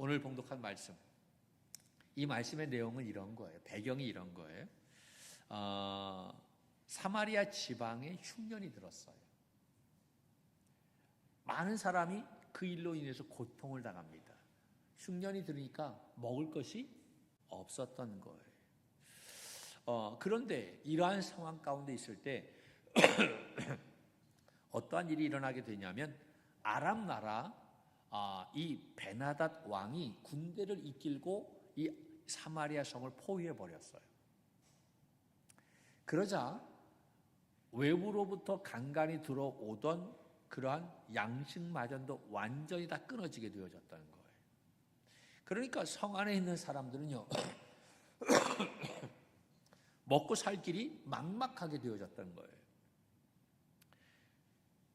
오늘 봉독한 말씀, 이 말씀의 내용은 이런 거예요. 배경이 이런 거예요. 사마리아 지방에 흉년이 들었어요. 많은 사람이 그 일로 인해서 고통을 당합니다. 흉년이 들으니까 먹을 것이 없었던 거예요. 그런데 이러한 상황 가운데 있을 때 어떠한 일이 일어나게 되냐면 아람 나라 이 베나닷 왕이 군대를 이끌고 이 사마리아 성을 포위해 버렸어요. 그러자 외부로부터 간간히 들어오던 그러한 양식마저도 완전히 다 끊어지게 되어졌다는 거예요. 그러니까 성 안에 있는 사람들은요 먹고 살 길이 막막하게 되어졌다는 거예요.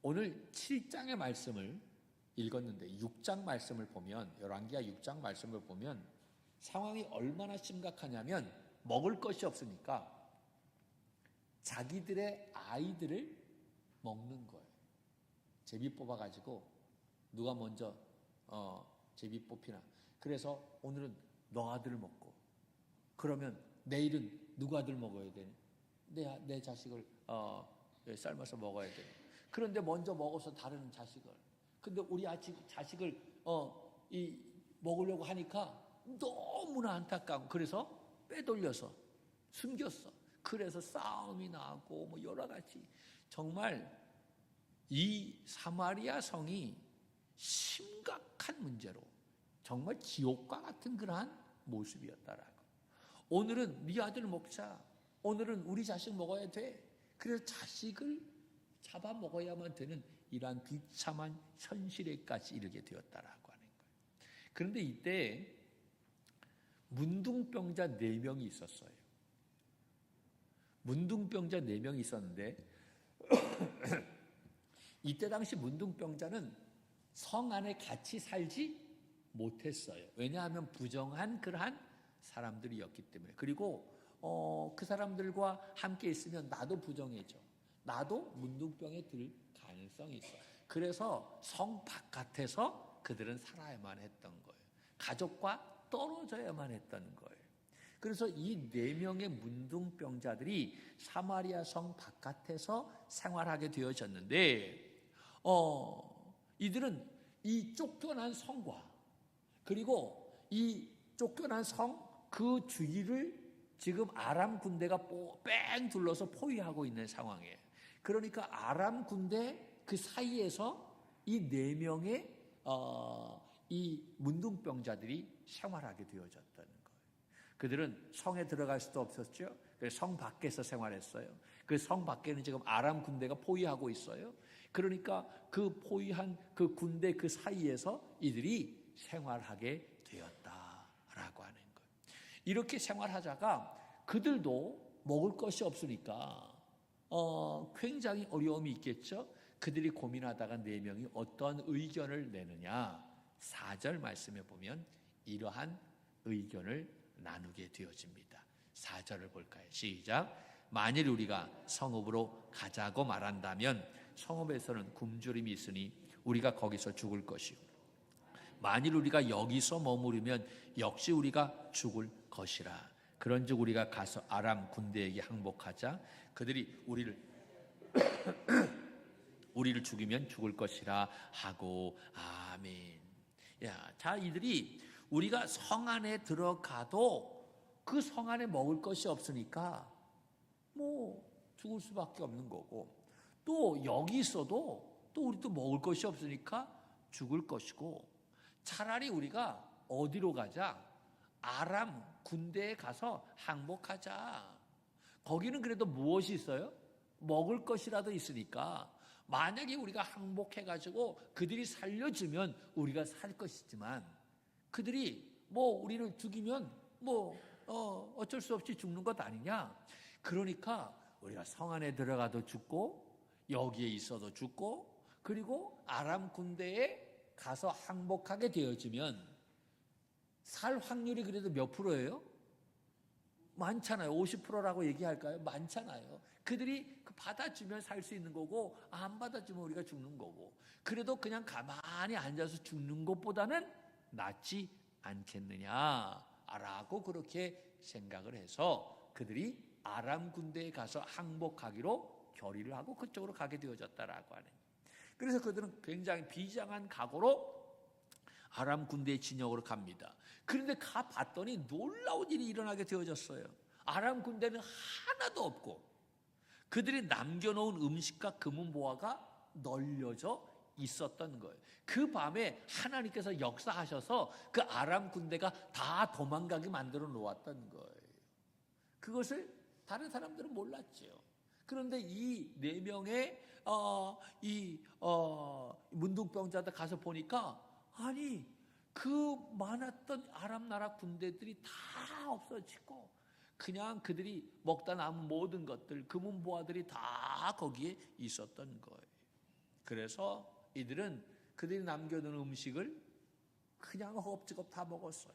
오늘 7장의 말씀을 읽었는데 6장 말씀을 보면, 열왕기하 6장 말씀을 보면 상황이 얼마나 심각하냐면 먹을 것이 없으니까 자기들의 아이들을 먹는 거예요. 제비 뽑아가지고 누가 먼저 제비 뽑히나. 그래서 오늘은 너 아들 먹고, 그러면 내일은 누구 아들 먹어야 되니? 내 자식을 삶아서 먹어야 되니. 그런데 먼저 먹어서 다른 자식을. 근데 우리 자식을 먹으려고 하니까 너무나 안타까운. 그래서 빼돌려서 숨겼어. 그래서 싸움이 나고 뭐 여러 가지. 정말 이 사마리아 성이 심각한 문제로 정말 지옥과 같은 그러한 모습이었다라고. 오늘은 네 아들 먹자. 오늘은 우리 자식 먹어야 돼. 그래서 자식을 잡아 먹어야만 되는 이러한 비참한 현실에까지 이르게 되었다라고 하는 거예요. 그런데 이때 문둥병자 4명이 있었어요. 문둥병자 4명이 있었는데 이때 당시 문둥병자는 성 안에 같이 살지 못했어요. 왜냐하면 부정한 그러한 사람들이었기 때문에. 그리고 그 사람들과 함께 있으면 나도 부정해져. 나도 문둥병에 들 가능성이 있어. 그래서 성 바깥에서 그들은 살아야만 했던 거예요. 가족과 떨어져야만 했던 거예요. 그래서 이 4명의 문둥병자들이 사마리아 성 바깥에서 생활하게 되어졌는데 이들은 이 쫓겨난 성과 그리고 이 쫓겨난 성 그 주위를 지금 아람 군대가 뺑 둘러서 포위하고 있는 상황이에요. 그러니까 아람 군대 그 사이에서 이 4명의 이 문둥병자들이 생활하게 되어졌다는 거예요. 그들은 성에 들어갈 수도 없었죠. 그래서 성 밖에서 생활했어요. 그 성 밖에는 지금 아람 군대가 포위하고 있어요. 그러니까 그 포위한 그 군대 그 사이에서 이들이 생활하게 되었다라고 하는 거예요. 이렇게 생활하다가 그들도 먹을 것이 없으니까 굉장히 어려움이 있겠죠. 그들이 고민하다가 4명이 어떤 의견을 내느냐. 4절 말씀에 보면 이러한 의견을 나누게 되어집니다. 4절을 볼까요? 시작. 만일 우리가 성읍으로 가자고 말한다면 성읍에서는 굶주림이 있으니 우리가 거기서 죽을 것이요. 만일 우리가 여기서 머무르면 역시 우리가 죽을 것이라. 그런즉 우리가 가서 아람 군대에게 항복하자. 그들이 우리를 죽이면 죽을 것이라 하고. 아멘. 자, 이들이 우리가 성 안에 들어가도 그 성 안에 먹을 것이 없으니까 뭐 죽을 수밖에 없는 거고, 또 여기 있어도 또 우리도 먹을 것이 없으니까 죽을 것이고, 차라리 우리가 어디로 가자? 아람 군대에 가서 항복하자. 거기는 그래도 무엇이 있어요? 먹을 것이라도 있으니까 만약에 우리가 항복해가지고 그들이 살려주면 우리가 살 것이지만 그들이 뭐 우리를 죽이면 뭐 어쩔 수 없이 죽는 것 아니냐. 그러니까 우리가 성 안에 들어가도 죽고 여기에 있어도 죽고 그리고 아람 군대에 가서 항복하게 되어지면 살 확률이 그래도 몇 프로예요? 많잖아요. 50%라고 얘기할까요? 많잖아요. 그들이 받아주면 살 수 있는 거고 안 받아주면 우리가 죽는 거고, 그래도 그냥 가만히 앉아서 죽는 것보다는 낫지 않겠느냐라고 그렇게 생각을 해서 그들이 아람 군대에 가서 항복하기로 결의를 하고 그쪽으로 가게 되어졌다라고 하는. 그래서 그들은 굉장히 비장한 각오로 아람 군대의 진영으로 갑니다. 그런데 가봤더니 놀라운 일이 일어나게 되어졌어요. 아람 군대는 하나도 없고 그들이 남겨놓은 음식과 금은보화가 널려져 있었던 거예요. 그 밤에 하나님께서 역사하셔서 그 아람 군대가 다 도망가게 만들어 놓았던 거예요. 그것을 다른 사람들은 몰랐죠. 그런데 이 4명의 문둥병자들 가서 보니까 아니 그 많았던 아람 나라 군대들이 다 없어지고 그냥 그들이 먹다 남은 모든 것들 금은보화들이 다 거기에 있었던 거예요. 그래서 이들은 그들이 남겨둔 음식을 그냥 허겁지겁 다 먹었어요.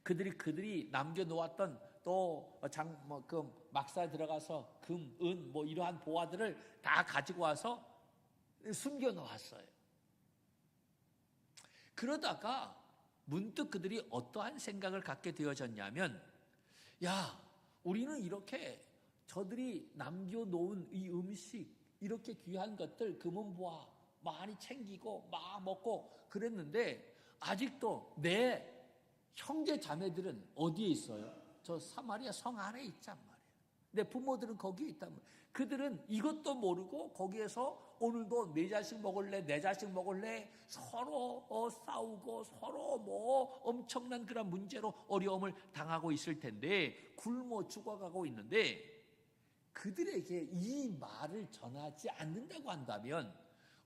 그들이 남겨놓았던 또 막사에 들어가서 금, 은 이러한 보화들을 다 가지고 와서 숨겨놓았어요. 그러다가 문득 그들이 어떠한 생각을 갖게 되어졌냐면, 야, 우리는 이렇게 저들이 남겨놓은 이 음식, 이렇게 귀한 것들, 금은보화 많이 챙기고 막 먹고 그랬는데 아직도 내 형제 자매들은 어디에 있어요? 저 사마리아 성 안에 있단 말이에요. 내 부모들은 거기에 있단 말이에요. 그들은 이것도 모르고 거기에서 오늘도 내 자식 먹을래 내 자식 먹을래 서로 싸우고 서로 엄청난 그런 문제로 어려움을 당하고 있을 텐데 굶어 죽어가고 있는데 그들에게 이 말을 전하지 않는다고 한다면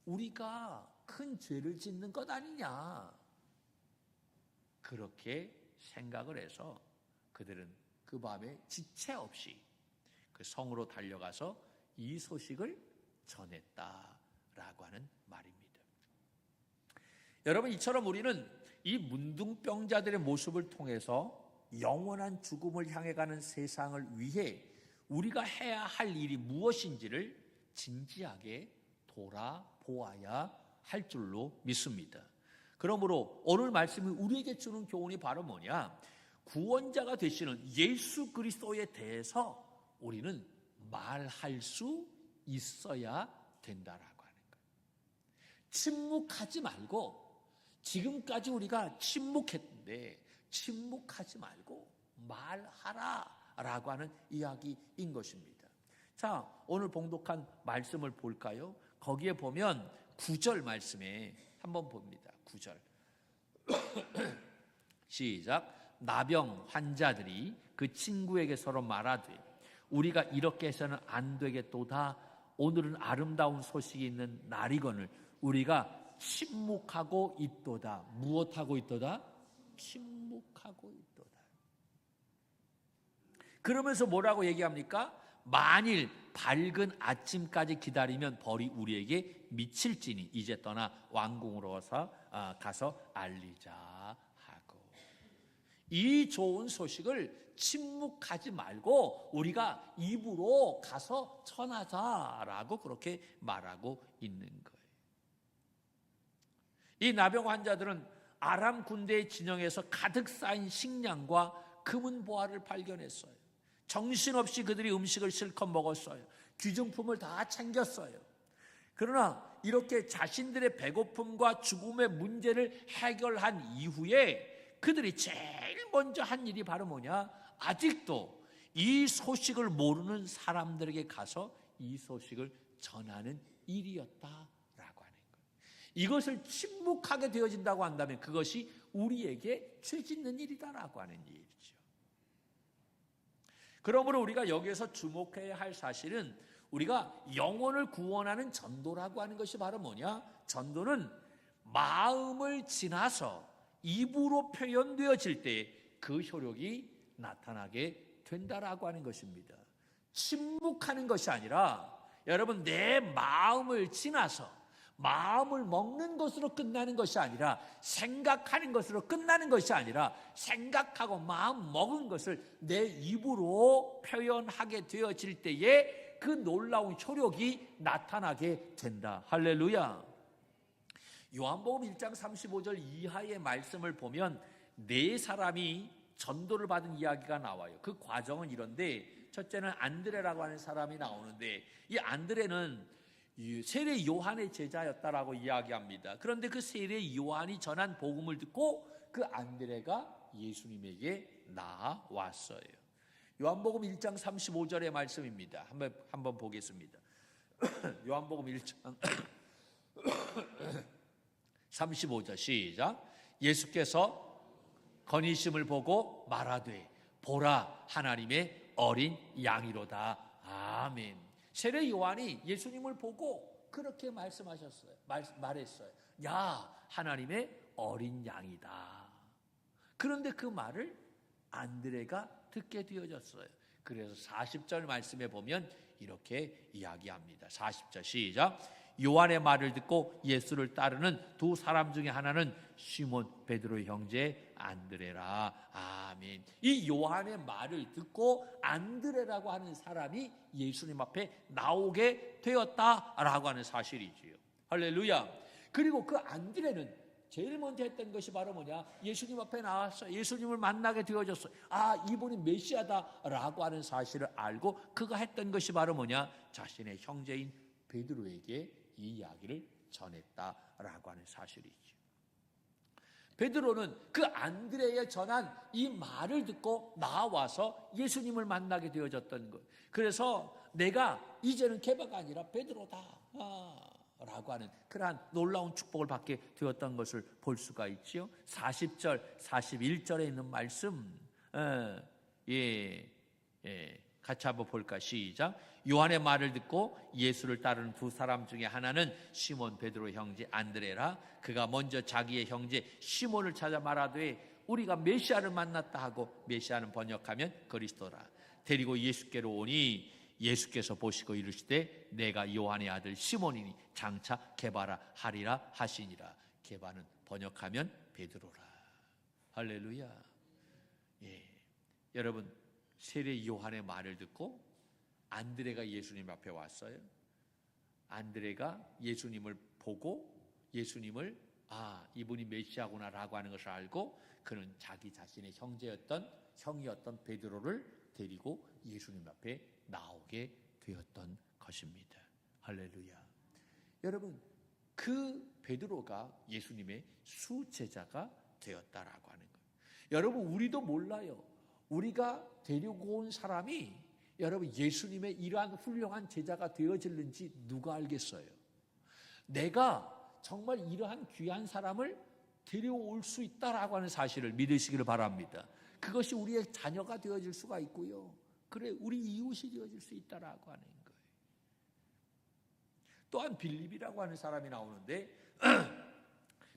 우리가 큰 죄를 짓는 것 아니냐, 그렇게 생각을 해서 그들은 그 밤에 지체 없이 그 성으로 달려가서 이 소식을 전했다라고 하는 말입니다. 여러분, 이처럼 우리는 이 문둥병자들의 모습을 통해서 영원한 죽음을 향해 가는 세상을 위해 우리가 해야 할 일이 무엇인지를 진지하게 돌아보아야 할 줄로 믿습니다. 그러므로 오늘 말씀이 우리에게 주는 교훈이 바로 뭐냐? 구원자가 되시는 예수 그리스도에 대해서 우리는 말할 수 있어야 된다라고 하는 거예요. 침묵하지 말고, 지금까지 우리가 침묵했는데 침묵하지 말고 말하라라고 하는 이야기인 것입니다. 자, 오늘 봉독한 말씀을 볼까요? 거기에 보면 9절 말씀에 한번 봅니다. 9절 시작. 나병 환자들이 그 친구에게 서로 말하되 우리가 이렇게 해서는 안 되겠도다. 오늘은 아름다운 소식이 있는 날이거늘 우리가 침묵하고 있도다. 무엇하고 있도다? 침묵하고 있도다. 그러면서 뭐라고 얘기합니까? 만일 밝은 아침까지 기다리면 벌이 우리에게 미칠지니 이제 떠나 왕궁으로 가서 알리자 하고, 이 좋은 소식을 침묵하지 말고 우리가 입으로 가서 전하자라고 그렇게 말하고 있는 거예요. 이 나병 환자들은 아람 군대의 진영에서 가득 쌓인 식량과 금은보화를 발견했어요. 정신없이 그들이 음식을 실컷 먹었어요. 귀중품을 다 챙겼어요. 그러나 이렇게 자신들의 배고픔과 죽음의 문제를 해결한 이후에 그들이 제일 먼저 한 일이 바로 뭐냐? 아직도 이 소식을 모르는 사람들에게 가서 이 소식을 전하는 일이었다라고 하는 거예요. 이것을 침묵하게 되어진다고 한다면 그것이 우리에게 죄 짓는 일이다라고 하는 일이죠. 그러므로 우리가 여기에서 주목해야 할 사실은 우리가 영혼을 구원하는 전도라고 하는 것이 바로 뭐냐? 전도는 마음을 지나서 입으로 표현되어질 때 그 효력이 나타나게 된다라고 하는 것입니다. 침묵하는 것이 아니라 여러분, 내 마음을 지나서 마음을 먹는 것으로 끝나는 것이 아니라, 생각하는 것으로 끝나는 것이 아니라 생각하고 마음 먹은 것을 내 입으로 표현하게 되어질 때에 그 놀라운 효력이 나타나게 된다. 할렐루야. 요한복음 1장 35절 이하의 말씀을 보면 네 사람이 전도를 받은 이야기가 나와요. 그 과정은 이런데, 첫째는 안드레라고 하는 사람이 나오는데, 이 안드레는 세례 요한의 제자였다라고 이야기합니다. 그런데 그 세례 요한이 전한 복음을 듣고 그 안드레가 예수님에게 나아왔어요. 요한복음 1장 35절의 말씀입니다. 한번 보겠습니다. 요한복음 1장 35절 시작. 예수께서 건의심을 보고 말하되 보라 하나님의 어린 양이로다. 아멘. 세례 요한이 예수님을 보고 그렇게 말씀하셨어요. 말했어요. 야, 하나님의 어린 양이다. 그런데 그 말을 안드레가 듣게 되어졌어요. 그래서 40절 말씀에 보면 이렇게 이야기합니다. 40절 시작. 요한의 말을 듣고 예수를 따르는 두 사람 중에 하나는 시몬 베드로의 형제 안드레라. 아멘. 이 요한의 말을 듣고 안드레라고 하는 사람이 예수님 앞에 나오게 되었다라고 하는 사실이지요. 할렐루야. 그리고 그 안드레는 제일 먼저 했던 것이 바로 뭐냐? 예수님 앞에 나와서 예수님을 만나게 되어졌어요. 아, 이분이 메시아다라고 하는 사실을 알고 그가 했던 것이 바로 뭐냐? 자신의 형제인 베드로에게 이 이야기를 전했다라고 하는 사실이죠. 베드로는 그 안드레에 전한 이 말을 듣고 나와서 예수님을 만나게 되어졌던 것. 그래서 내가 이제는 게바가 아니라 베드로다 라고 하는 그러한 놀라운 축복을 받게 되었던 것을 볼 수가 있지요. 40절, 41절에 있는 말씀, 같이 한번 볼까? 시작. 요한의 말을 듣고 예수를 따르는 두 사람 중에 하나는 시몬 베드로의 형제 안드레라. 그가 먼저 자기의 형제 시몬을 찾아 말하되 우리가 메시아를 만났다 하고, 메시아는 번역하면 그리스도라. 데리고 예수께로 오니 예수께서 보시고 이르시되 내가 요한의 아들 시몬이니 장차 게바라 하리라 하시니라. 게바는 번역하면 베드로라. 할렐루야. 예. 여러분, 세례 요한의 말을 듣고 안드레가 예수님 앞에 왔어요. 안드레가 예수님을 보고 예수님을 이분이 메시아구나라고 하는 것을 알고 그는 자기 자신의 형이었던 베드로를 데리고 예수님 앞에 나오게 되었던 것입니다. 할렐루야. 여러분, 그 베드로가 예수님의 수제자가 되었다라고 하는 거예요. 여러분, 우리도 몰라요. 우리가 데리고 온 사람이 여러분 예수님의 이러한 훌륭한 제자가 되어질는지 누가 알겠어요? 내가 정말 이러한 귀한 사람을 데려올 수 있다라고 하는 사실을 믿으시기를 바랍니다. 그것이 우리의 자녀가 되어질 수가 있고요. 그래, 우리 이웃이 되어질 수 있다라고 하는 거예요. 또한 빌립이라고 하는 사람이 나오는데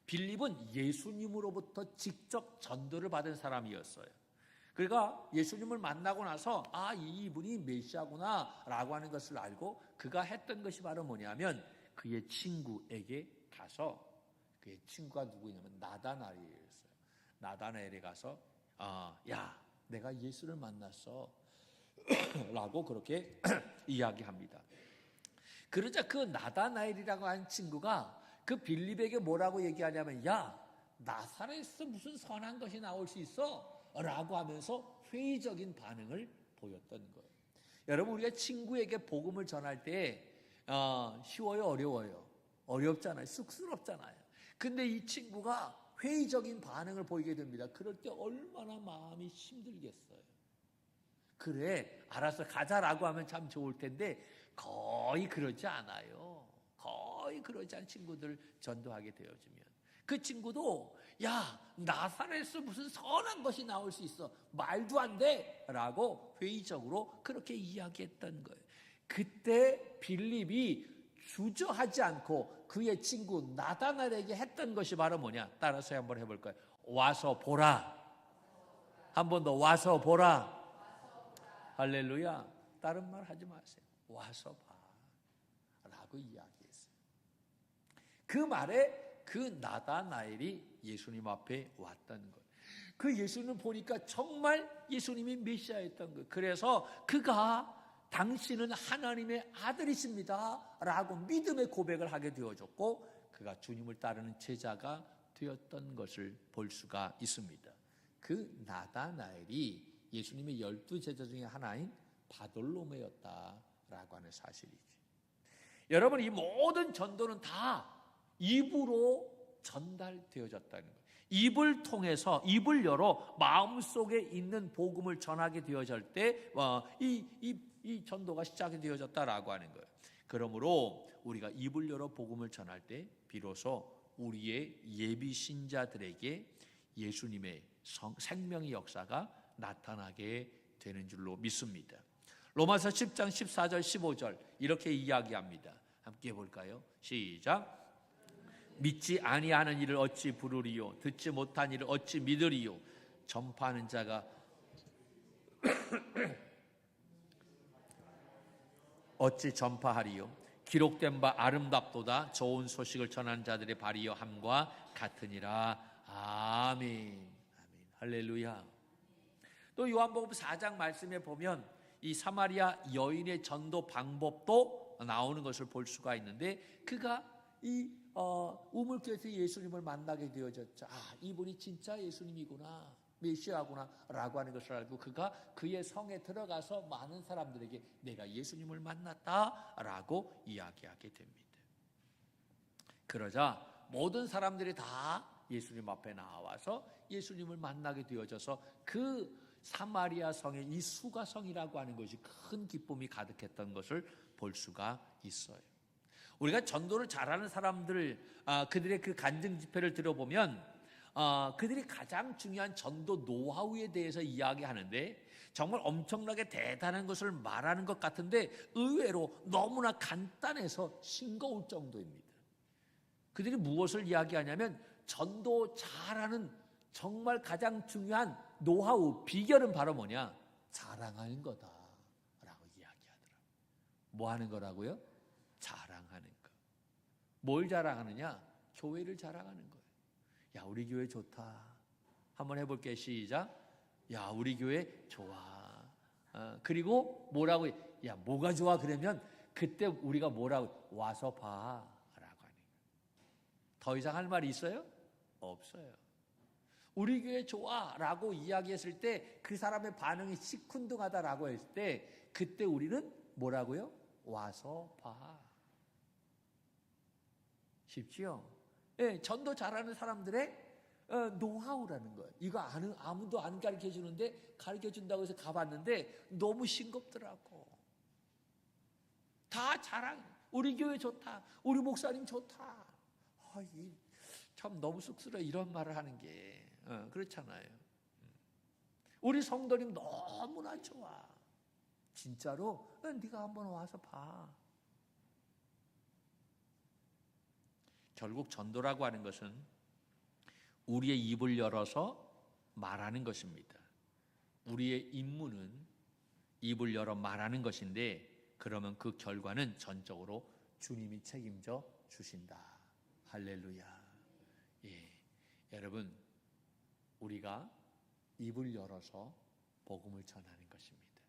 빌립은 예수님으로부터 직접 전도를 받은 사람이었어요. 그러니까 예수님을 만나고 나서 이분이 메시아구나 라고 하는 것을 알고 그가 했던 것이 바로 뭐냐면 그의 친구에게 가서, 그의 친구가 누구냐면 나다나엘이었어요. 나다나엘에 가서 야, 내가 예수를 만났어 라고 그렇게 이야기합니다. 그러자 그 나다나엘이라고 하는 친구가 그 빌립에게 뭐라고 얘기하냐면, 야, 나사렛에서 무슨 선한 것이 나올 수 있어? 라고 하면서 회의적인 반응을 보였던 거예요. 여러분, 우리가 친구에게 복음을 전할 때 쉬워요, 어려워요? 어렵잖아요, 쑥스럽잖아요. 근데 이 친구가 회의적인 반응을 보이게 됩니다. 그럴 때 얼마나 마음이 힘들겠어요. 그래, 알았어, 가자라고 하면 참 좋을 텐데 거의 그러지 않아요. 거의 그러지 않은 친구들 전도하게 되어지면 그 친구도 야, 나사렛에서 무슨 선한 것이 나올 수 있어, 말도 안 돼 라고 회의적으로 그렇게 이야기했던 거예요. 그때 빌립이 주저하지 않고 그의 친구 나다나엘에게 했던 것이 바로 뭐냐? 따라서 한번 해볼 거예요. 와서 보라. 한 번 더, 와서 보라. 할렐루야. 다른 말 하지 마세요. 와서 봐 라고 이야기했어요. 그 말에 그 나다나엘이 예수님 앞에 왔던 거예요. 그 예수님 보니까 정말 예수님이 메시아였던 거예요. 그래서 그가 당신은 하나님의 아들이십니다 라고 믿음의 고백을 하게 되어졌고, 그가 주님을 따르는 제자가 되었던 것을 볼 수가 있습니다. 그 나다나엘이 예수님의 12제자 중에 하나인 바돌로메였다라고 하는 사실이지. 여러분, 이 모든 전도는 다 입으로 전달되어졌다는 거예요. 입을 통해서, 입을 열어 마음속에 있는 복음을 전하게 되어질 때 이 전도가 시작이 되어졌다라고 하는 거예요. 그러므로 우리가 입을 열어 복음을 전할 때 비로소 우리의 예비 신자들에게 예수님의 생명의 역사가 나타나게 되는 줄로 믿습니다. 로마서 10장 14절 15절 이렇게 이야기합니다. 함께 볼까요? 시작. 믿지 아니하는 일을 어찌 부르리요, 듣지 못한 일을 어찌 믿으리요. 전파하는 자가 어찌 전파하리요. 기록된 바 아름답도다. 좋은 소식을 전하는 자들의 발이여 함과 같으니라. 아멘. 아멘. 할렐루야. 또 요한복음 4장 말씀에 보면 이 사마리아 여인의 전도 방법도 나오는 것을 볼 수가 있는데, 그가 이 우물교에서 예수님을 만나게 되어졌죠. 아, 이분이 진짜 예수님이구나, 메시아구나 라고 하는 것을 알고 그가 그의 성에 들어가서 많은 사람들에게 내가 예수님을 만났다라고 이야기하게 됩니다. 그러자 모든 사람들이 다 예수님 앞에 나와서 예수님을 만나게 되어져서 그 사마리아 성의 이 수가성이라고 하는 것이 큰 기쁨이 가득했던 것을 볼 수가 있어요. 우리가 전도를 잘하는 사람들, 그들의 그 간증 집회를 들어보면 그들이 가장 중요한 전도 노하우에 대해서 이야기하는데 정말 엄청나게 대단한 것을 말하는 것 같은데 의외로 너무나 간단해서 싱거울 정도입니다. 그들이 무엇을 이야기하냐면 전도 잘하는 정말 가장 중요한 노하우, 비결은 바로 뭐냐? 자랑하는 거다라고 이야기하더라고요. 뭐 하는 거라고요? 자랑하는 거. 뭘 자랑하느냐? 교회를 자랑하는 거예요. 야, 우리 교회 좋다. 한번 해볼게요. 시작. 야, 우리 교회 좋아. 그리고 뭐라고? 야, 뭐가 좋아? 그러면 그때 우리가 뭐라고? 와서 봐 라고 하는 거예요. 더 이상 할 말이 있어요? 없어요. 우리 교회 좋아 라고 이야기했을 때 그 사람의 반응이 시큰둥하다라고 했을 때 그때 우리는 뭐라고요? 와서 봐. 쉽지요? 예, 전도 잘하는 사람들의 노하우라는 거예요. 이거 아무도 안 가르쳐 주는데 가르쳐 준다고 해서 가봤는데 너무 싱겁더라고. 다 자랑. 우리 교회 좋다. 우리 목사님 좋다. 참 너무 쑥스러워 이런 말을 하는 게. 그렇잖아요. 우리 성도님 너무나 좋아. 진짜로? 네가 한번 와서 봐. 결국 전도라고 하는 것은 우리의 입을 열어서 말하는 것입니다. 우리의 임무는 입을 열어 말하는 것인데 그러면 그 결과는 전적으로 주님이 책임져 주신다. 할렐루야. 예, 여러분, 우리가 입을 열어서 복음을 전하는 것입니다.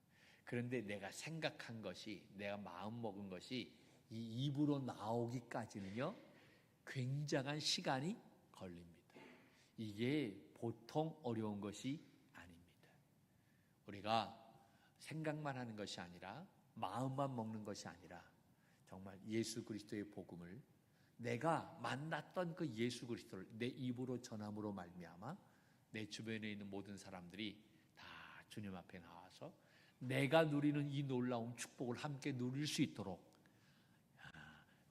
그런데 내가 생각한 것이, 내가 마음 먹은 것이 이 입으로 나오기까지는요 굉장한 시간이 걸립니다. 이게 보통 어려운 것이 아닙니다. 우리가 생각만 하는 것이 아니라 마음만 먹는 것이 아니라 정말 예수 그리스도의 복음을 내가 만났던 그 예수 그리스도를 내 입으로 전함으로 말미암아 내 주변에 있는 모든 사람들이 다 주님 앞에 나와서 내가 누리는 이 놀라운 축복을 함께 누릴 수 있도록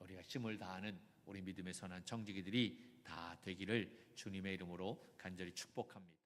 우리가 힘을 다하는 우리 믿음의 선한 청지기들이 다 되기를 주님의 이름으로 간절히 축복합니다.